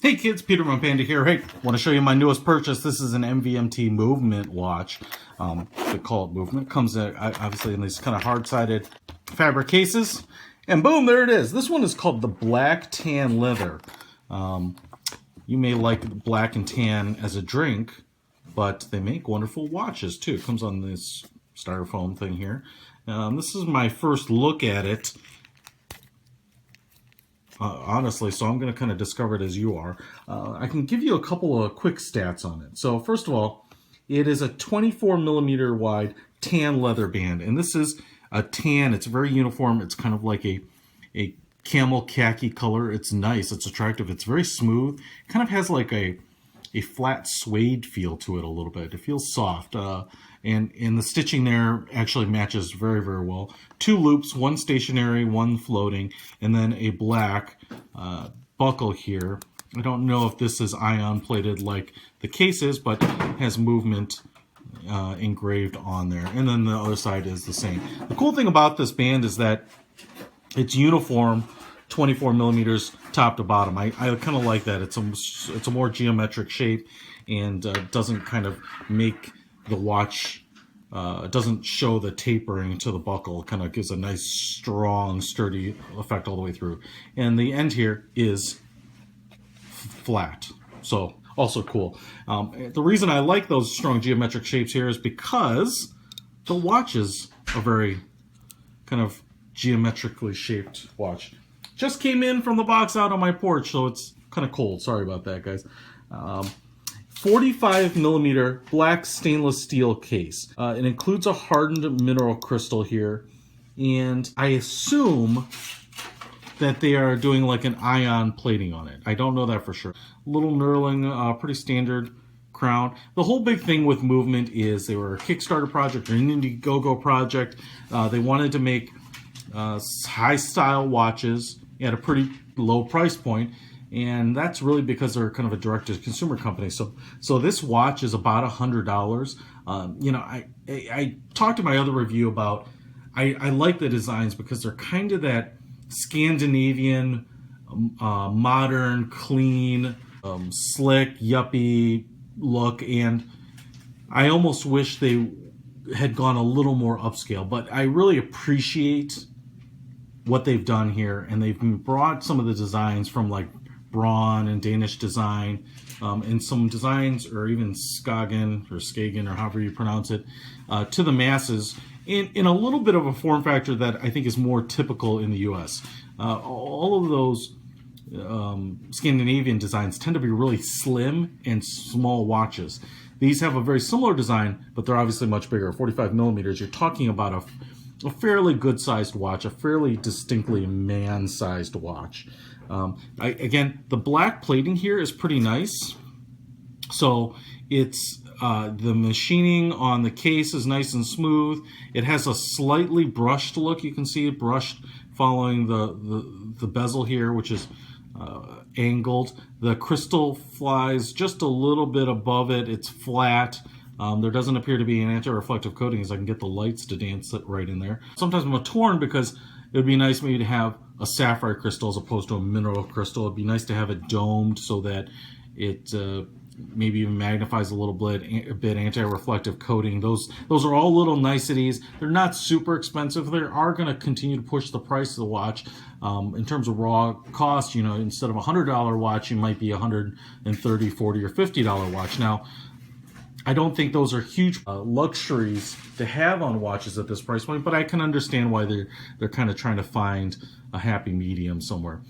Hey kids, Peter from Panda here. Hey, want to show you my newest purchase. This is an MVMT movement watch. They call it movement. Comes in, obviously in these kind of hard-sided fabric cases. And boom, there it is. This one is called the Black Tan Leather. You may like black and tan as a drink, but they make wonderful watches too. It comes on this styrofoam thing here. This is my first look at it. Honestly, so I'm going to kind of discover it as you are. I can give you a couple of quick stats on it. So first of all, it is a 24 millimeter wide tan leather band, and this is a tan. It's very uniform. It's kind of like a camel khaki color. It's nice. It's attractive. It's very smooth. It kind of has like a flat suede feel to it a little bit. It feels soft. And the stitching there actually matches very, very well. 2 loops, one stationary, one floating, and then a black buckle here. I don't know if this is ion plated like the case is, but has movement engraved on there. And then the other side is the same. The cool thing about this band is that it's uniform, 24 millimeters top to bottom. I kind of like that. It's a more geometric shape and doesn't kind of make the watch, doesn't show the tapering to the buckle. It kind of gives a nice, strong, sturdy effect all the way through. And the end here is flat. So also cool. The reason I like those strong geometric shapes here is because the watch is a very kind of geometrically shaped watch. Just came in from the box out on my porch, so it's kind of cold. Sorry about that, guys. 45 millimeter black stainless steel case. It includes a hardened mineral crystal here, and I assume that they are doing like an ion plating on it. I don't know that for sure. Little knurling, pretty standard crown. The whole big thing with movement is they were a Kickstarter project or an Indiegogo project. They wanted to make high style watches at a pretty low price point, and that's really because they're kind of a direct-to-consumer company. So this watch is about $100. You know, I talked in my other review about I like the designs because they're kind of that Scandinavian, modern, clean, slick, yuppie look, and I almost wish they had gone a little more upscale. But I really appreciate what they've done here, and they've brought some of the designs from like Braun and Danish design, and some designs, or even Skagen, or however you pronounce it, to the masses in a little bit of a form factor that I think is more typical in the US. All of those Scandinavian designs tend to be really slim and small watches. These have a very similar design, but they're obviously much bigger. 45 millimeters, you're talking about a fairly good-sized watch, a fairly distinctly man-sized watch. Again, the black plating here is pretty nice. So it's the machining on the case is nice and smooth. It has a slightly brushed look. You can see it brushed following the bezel here, which is angled. The crystal flies just a little bit above it. It's flat. There doesn't appear to be an anti-reflective coating, as I can get the lights to dance it right in there. Sometimes I'm torn because it would be nice maybe to have a sapphire crystal as opposed to a mineral crystal. It'd be nice to have it domed so that it maybe even magnifies a little bit, anti-reflective coating. Those are all little niceties. They're not super expensive. They are going to continue to push the price of the watch. In terms of raw cost, you know, instead of a $100 watch, you might be $130, $40, or $50 watch. Now, I don't think those are huge luxuries to have on watches at this price point, but I can understand why they're kind of trying to find a happy medium somewhere.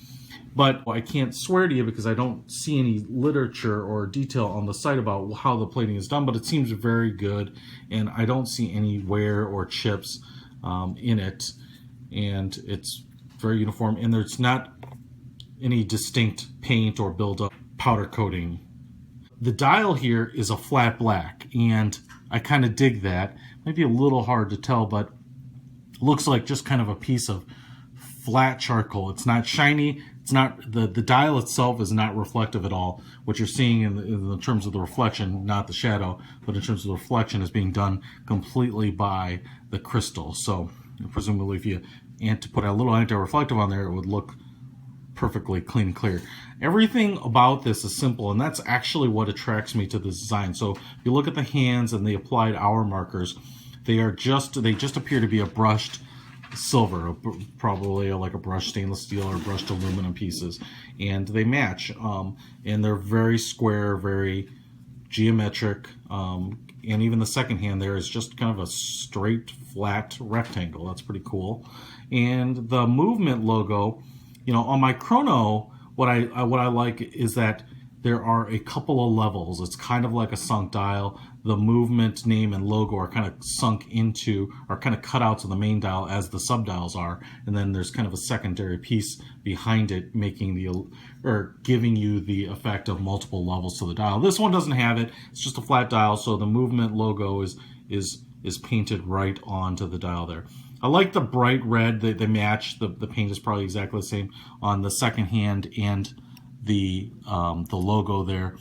But I can't swear to you because I don't see any literature or detail on the site about how the plating is done, but it seems very good, and I don't see any wear or chips in it, and it's very uniform, and there's not any distinct paint or buildup powder coating. The dial here is a flat black, and I kind of dig that. Might be a little hard to tell, but it looks like just kind of a piece of flat charcoal. It's not shiny. It's not the dial itself is not reflective at all. What you're seeing in terms of the reflection, not the shadow, but in terms of the reflection, is being done completely by the crystal. So presumably, if you put a little anti-reflective on there, it would look perfectly clean and clear. Everything about this is simple, and that's actually what attracts me to the design. So if you look at the hands and the applied hour markers, they just appear to be a brushed silver, probably like a brushed stainless steel or brushed aluminum pieces, and they match. And they're very square, very geometric, and even the second hand there is just kind of a straight, flat rectangle. That's pretty cool. And the movement logo, you know, on my chrono, what I like is that there are a couple of levels. It's kind of like a sunk dial. The movement name and logo are kind of sunk into, are kind of cut out to the main dial as the subdials are, and then there's kind of a secondary piece behind it, making giving you the effect of multiple levels to the dial. This one doesn't have it. It's just a flat dial, so the movement logo is painted right onto the dial there. I like the bright red. They match. The paint is probably exactly the same on the second hand and the logo there,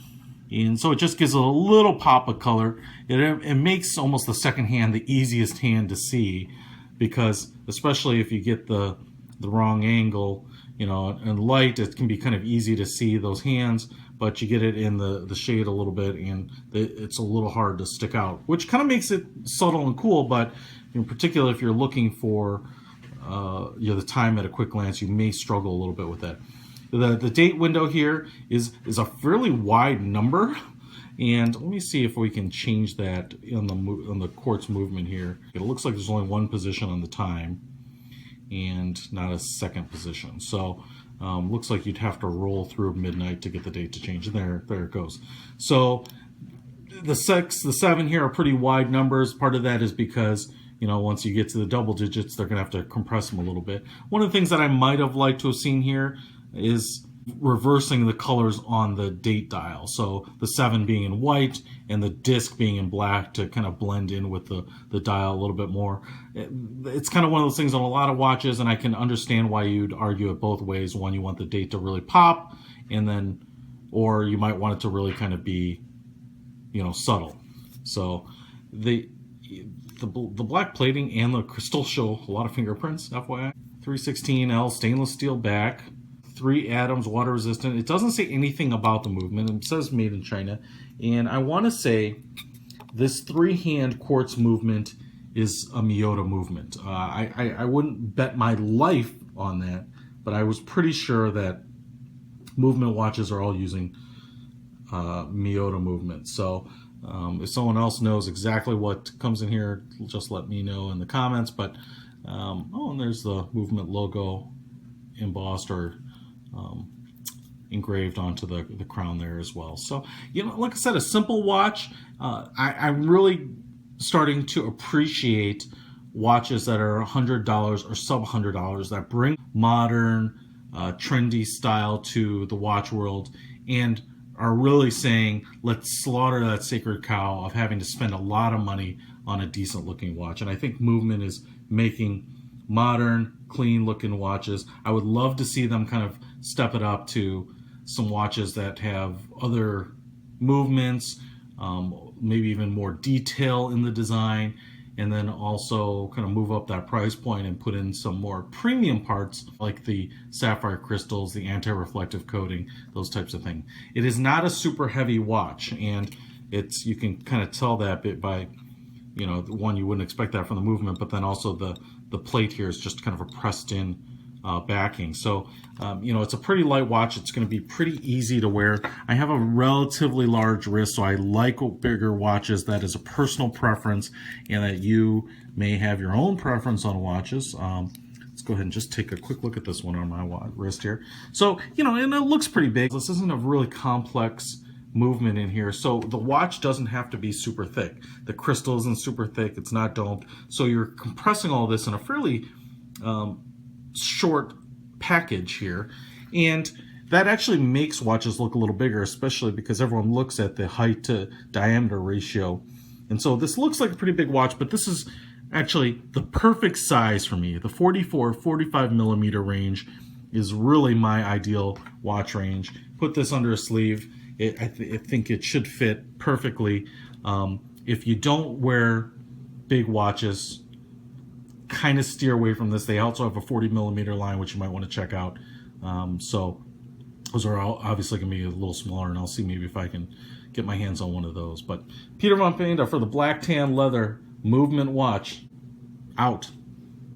and so it just gives a little pop of color. It makes almost the second hand the easiest hand to see, because especially if you get the wrong angle, you know, and light, it can be kind of easy to see those hands, but you get it in the shade a little bit, and it's a little hard to stick out, which kind of makes it subtle and cool. But in particular, if you're looking for you know, the time at a quick glance, you may struggle a little bit with that. The date window here is a fairly wide number, and let me see if we can change that on the quartz movement here. It looks like there's only one position on the time and not a second position, so looks like you'd have to roll through midnight to get the date to change. And there it goes. So the 6, the 7 here are pretty wide numbers. Part of that is because, you know, once you get to the double digits, they're gonna have to compress them a little bit. One of the things that I might have liked to have seen here is reversing the colors on the date dial. So the 7 being in white and the disc being in black to kind of blend in with the dial a little bit more. It's kind of one of those things on a lot of watches, and I can understand why you'd argue it both ways. One, you want the date to really pop, and then, or you might want it to really kind of be, you know, subtle. So the black plating and the crystal show a lot of fingerprints, FYI. 316L stainless steel back, 3 atoms, water resistant. It doesn't say anything about the movement. It says made in China. And I want to say this 3-hand quartz movement is a Miyota movement. I wouldn't bet my life on that, but I was pretty sure that movement watches are all using Miyota movement. So if someone else knows exactly what comes in here, just let me know in the comments. But oh, and there's the movement logo embossed or engraved onto the crown there as well. So, you know, like I said, a simple watch. I'm really starting to appreciate watches that are $100 or sub $100 that bring modern, trendy style to the watch world, and are really saying, let's slaughter that sacred cow of having to spend a lot of money on a decent looking watch. And I think Movement is making modern, clean looking watches. I would love to see them kind of step it up to some watches that have other movements, maybe even more detail in the design, and then also kind of move up that price point and put in some more premium parts like the sapphire crystals, the anti-reflective coating, those types of things. It is not a super heavy watch, and it's, you can kind of tell that bit by, you know, one, you wouldn't expect that from the Movement, but then also the plate here is just kind of a pressed in backing. So, you know, it's a pretty light watch. It's going to be pretty easy to wear. I have a relatively large wrist, so I like bigger watches. That is a personal preference, and that you may have your own preference on watches. Let's go ahead and just take a quick look at this one on my wrist here. So, you know, and it looks pretty big. This isn't a really complex movement in here, so the watch doesn't have to be super thick. The crystal isn't super thick. It's not domed. So you're compressing all this in a fairly short package here, and that actually makes watches look a little bigger, especially because everyone looks at the height to diameter ratio. And so this looks like a pretty big watch, but this is actually the perfect size for me. The 44-45 millimeter range is really my ideal watch range. Put this under a sleeve. I think it should fit perfectly. If you don't wear big watches, kind of steer away from this. They also have a 40 millimeter line, which you might want to check out. So those are all obviously going to be a little smaller, and I'll see maybe if I can get my hands on one of those. But Peter von Panda for the black tan leather movement watch, out.